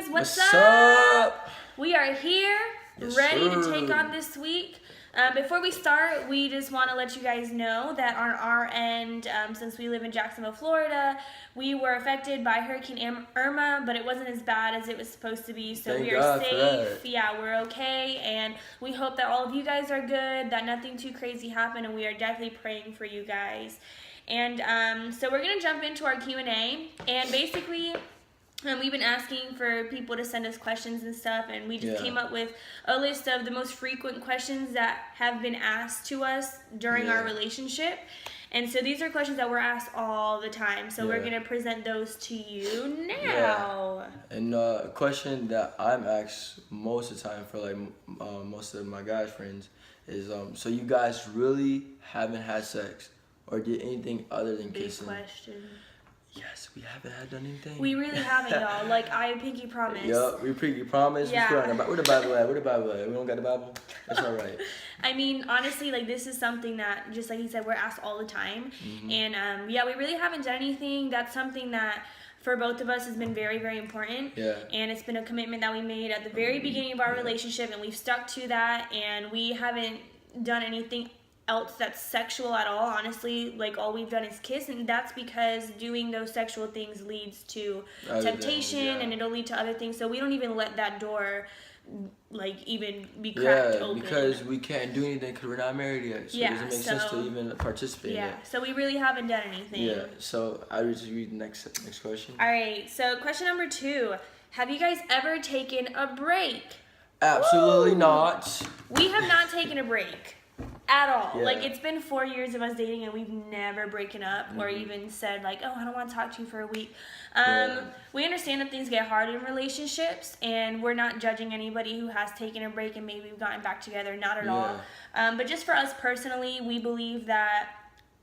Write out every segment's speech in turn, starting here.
What's What's up? up? We are here, Yes, ready to sir. take on this week. Before we start, we just want to let you guys know that on our end, since we live in Jacksonville, Florida, we were affected by Hurricane Irma, but it wasn't as bad as it was supposed to be. So Thank we are God for safe. that. Yeah, we're okay, and we hope that all of you guys are good, that nothing too crazy happened, and we are definitely praying for you guys. And so we're gonna jump into our Q&A, and basically. We've been asking for people to send us questions and stuff, and we just came up with a list of the most frequent questions that have been asked to us during our relationship. And so these are questions that we're asked all the time. So we're going to present those to you now. And a question that I'm asked most of the time for most of my guys friends is so you guys really haven't had sex or did anything other than Big kissing? question. Yes, we haven't had done anything. We really haven't, y'all. Like, I pinky promise. Yup, we pinky promise. Yeah. Where the Bible at? Where the Bible at? We don't got the Bible? That's all right. I mean, honestly, like, this is something that, just like he said, we're asked all the time. And, we really haven't done anything. That's something that, for both of us, has been very, very important. Yeah. And it's been a commitment that we made at the very beginning of our relationship, and we've stuck to that, and we haven't done anything else that's sexual at all. Honestly, like, all we've done is kiss, and that's because doing those sexual things leads to temptation, and it'll lead to other things. So we don't even let that door like even be cracked open. Because we can't do anything because we're not married yet. So it doesn't make sense to even participate in it. So we really haven't done anything. Yeah, so I will just read the next question. All right, so question number 2. Have you guys ever taken a break? Absolutely not. We have not taken a break at all. Yeah. Like, it's been 4 years of us dating, and we've never broken up or even said, like, oh, I don't want to talk to you for a week. We understand that things get hard in relationships, and we're not judging anybody who has taken a break and maybe gotten back together. Not at all. But just for us personally, we believe that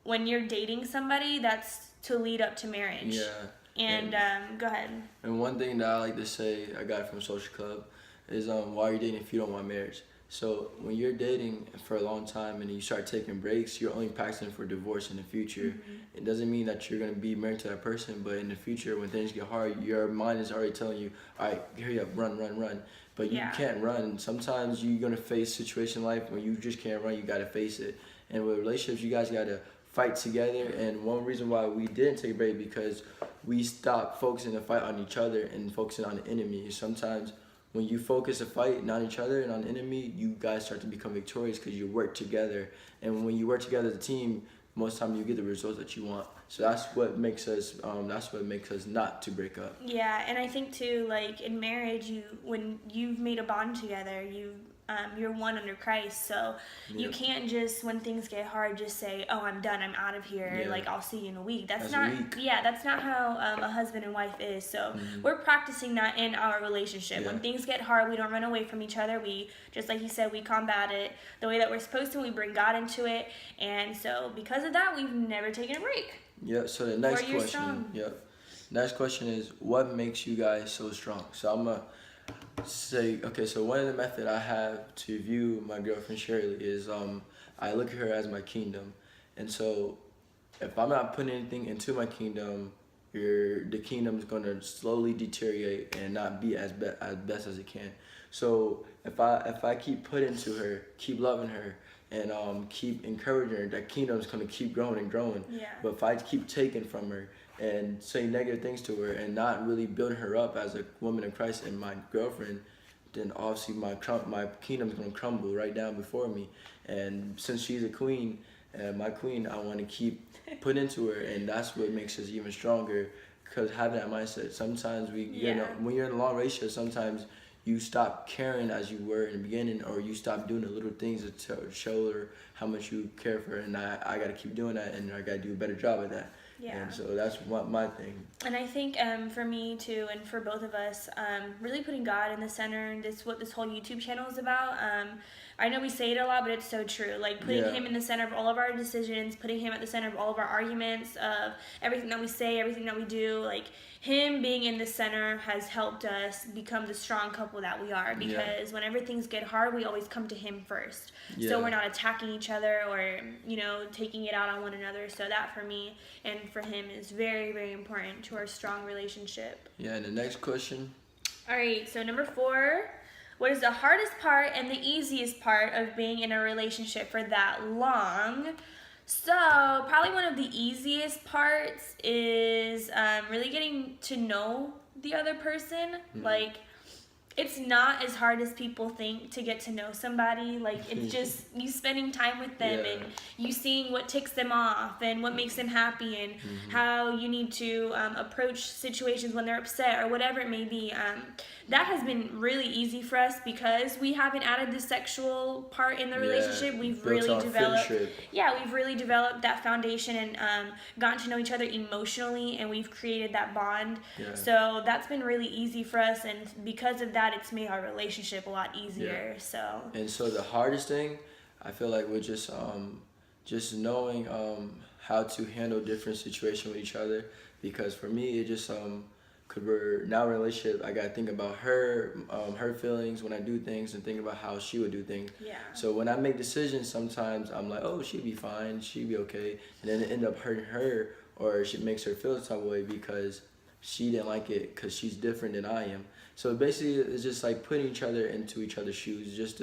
when you're dating somebody, that's to lead up to marriage. Yeah. And go ahead. And one thing that I like to say, I got from Social Club, is why are you dating if you don't want marriage? So when you're dating for a long time and you start taking breaks, you're only practicing for divorce in the future. It doesn't mean that you're going to be married to that person, but in the future when things get hard, your mind is already telling you, all right, hurry up, run. But you can't run. Sometimes you're going to face a situation in life when you just can't run, you got to face it. And with relationships, you guys got to fight together. And one reason why we didn't take a break because we stopped focusing the fight on each other and focusing on the enemy. Sometimes when you focus a fight not on each other and on the enemy, you guys start to become victorious because you work together. And when you work together as a team, most of the time you get the results that you want. So that's what makes us not to break up. Yeah, and I think too, like in marriage, when you've made a bond together, you're one under Christ. So you can't just, when things get hard, just say, "Oh, I'm done. I'm out of here. Like, I'll see you in a week." That's not. Weak. Yeah, that's not how a husband and wife is. So we're practicing that in our relationship. When things get hard, we don't run away from each other. We, just like he said, we combat it the way that we're supposed to. We bring God into it, and so because of that, we've never taken a break. Yeah. So the next question. Strong. Next question is, what makes you guys so strong? So I'm gonna say, okay, so one of the method I have to view my girlfriend Shirley is I look at her as my kingdom. And so if I'm not putting anything into my kingdom, the kingdom is going to slowly deteriorate and not be as best as it can. So if I keep putting into her, keep loving her, and keep encouraging her, that kingdom is going to keep growing and growing. But if I keep taking from her and saying negative things to her and not really building her up as a woman in Christ and my girlfriend, then obviously my kingdom's going to crumble right down before me. And since she's a queen, my queen, I want to keep putting into her, and that's what makes us even stronger, because having that mindset. Sometimes when you're in a long relationship, sometimes you stop caring as you were in the beginning, or you stop doing the little things to show her how much you care for her, and I got to keep doing that, and I got to do a better job at that. And so that's my thing. And I think for me too, and for both of us, really putting God in the center, and that's what this whole YouTube channel is about. I know we say it a lot, but it's so true. Like, putting him in the center of all of our decisions, putting him at the center of all of our arguments, of everything that we say, everything that we do. Like, him being in the center has helped us become the strong couple that we are, because whenever things get hard, we always come to him first. So we're not attacking each other or, taking it out on one another. So that for me and for him is very, very important to our strong relationship. Yeah, and the next question All right, so number 4, what is the hardest part and the easiest part of being in a relationship for that long? So, probably one of the easiest parts is really getting to know the other person. Like, it's not as hard as people think to get to know somebody. Like, it's just you spending time with them and you seeing what ticks them off and what makes them happy and how you need to approach situations when they're upset or whatever it may be. That has been really easy for us because we haven't added the sexual part in the relationship. We've really developed, we've really developed that foundation and gotten to know each other emotionally, and we've created that bond. So that's been really easy for us, and because of that, it's made our relationship a lot easier. And so the hardest thing, I feel like, was just knowing how to handle different situations with each other. Because for me, it just cause we're now in a relationship, I gotta think about her feelings when I do things, and think about how she would do things. So when I make decisions, sometimes I'm like, oh, she'd be fine, she'd be okay, and then it end up hurting her, or it makes her feel the type of way because she didn't like it because she's different than I am. So basically, it's just like putting each other into each other's shoes, just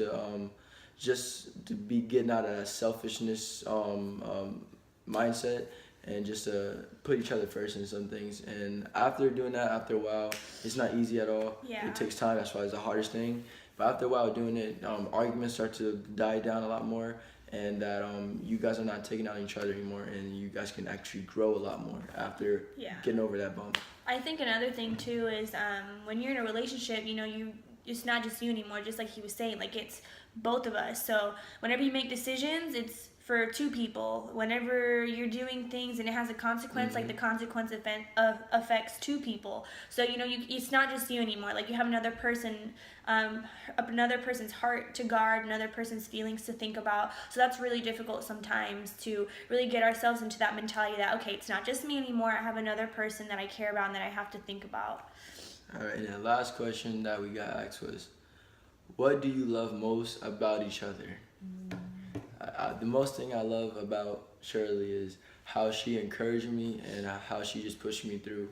to be getting out of that selfishness mindset, and just to put each other first in some things. And after doing that, after a while, it's not easy at all. It takes time. That's why it's the hardest thing. But after a while doing it, arguments start to die down a lot more, and that you guys are not taking out each other anymore, and you guys can actually grow a lot more after getting over that bump. I think another thing too is when you're in a relationship, it's not just you anymore. Just like he was saying, like, it's both of us. So whenever you make decisions, it's for 2 people. Whenever you're doing things and it has a consequence, like the consequence affects 2 people. So it's not just you anymore. Like, you have another person, another person's heart to guard, another person's feelings to think about. So that's really difficult sometimes to really get ourselves into that mentality that, okay, it's not just me anymore. I have another person that I care about and that I have to think about. All right, and the last question that we got asked was, what do you love most about each other? The most thing I love about Shirley is how she encouraged me, and how she just pushed me through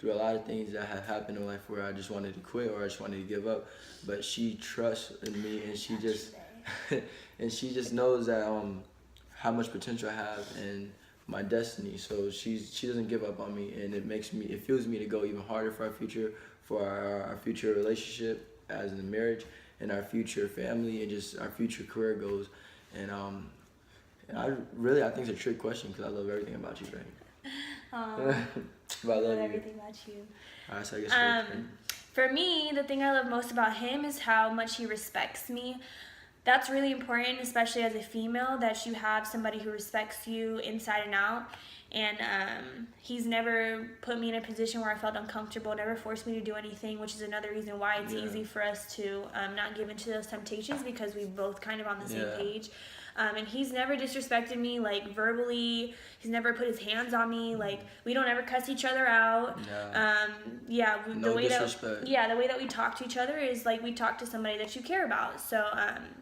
a lot of things that had happened in life where I just wanted to quit or I just wanted to give up. But she trusts in me, and she just and she just knows that how much potential I have and my destiny. So she doesn't give up on me, and it fuels me to go even harder for our future, for our future relationship as in marriage, and our future family, and just our future career goals. And I think it's a trick question because I love everything about you, right? But I love everything about you. All right, so I guess for me, the thing I love most about him is how much he respects me. That's really important, especially as a female, that you have somebody who respects you inside and out. And he's never put me in a position where I felt uncomfortable, never forced me to do anything, which is another reason why it's easy for us to not give into those temptations, because we're both kind of on the same page. And he's never disrespected me, like, verbally. He's never put his hands on me. Like, we don't ever cuss each other out. No disrespect. The way that we talk to each other is like we talk to somebody that you care about. So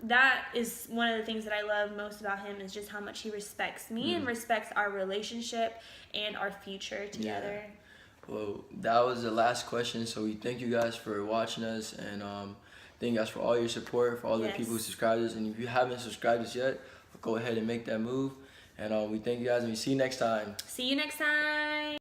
that is one of the things that I love most about him, is just how much he respects me and respects our relationship and our future together. Well, that was the last question. So we thank you guys for watching us, and thank you guys for all your support, for all the people who subscribed us. And if you haven't subscribed us yet, go ahead and make that move. And we thank you guys, and we see you next time. See you next time.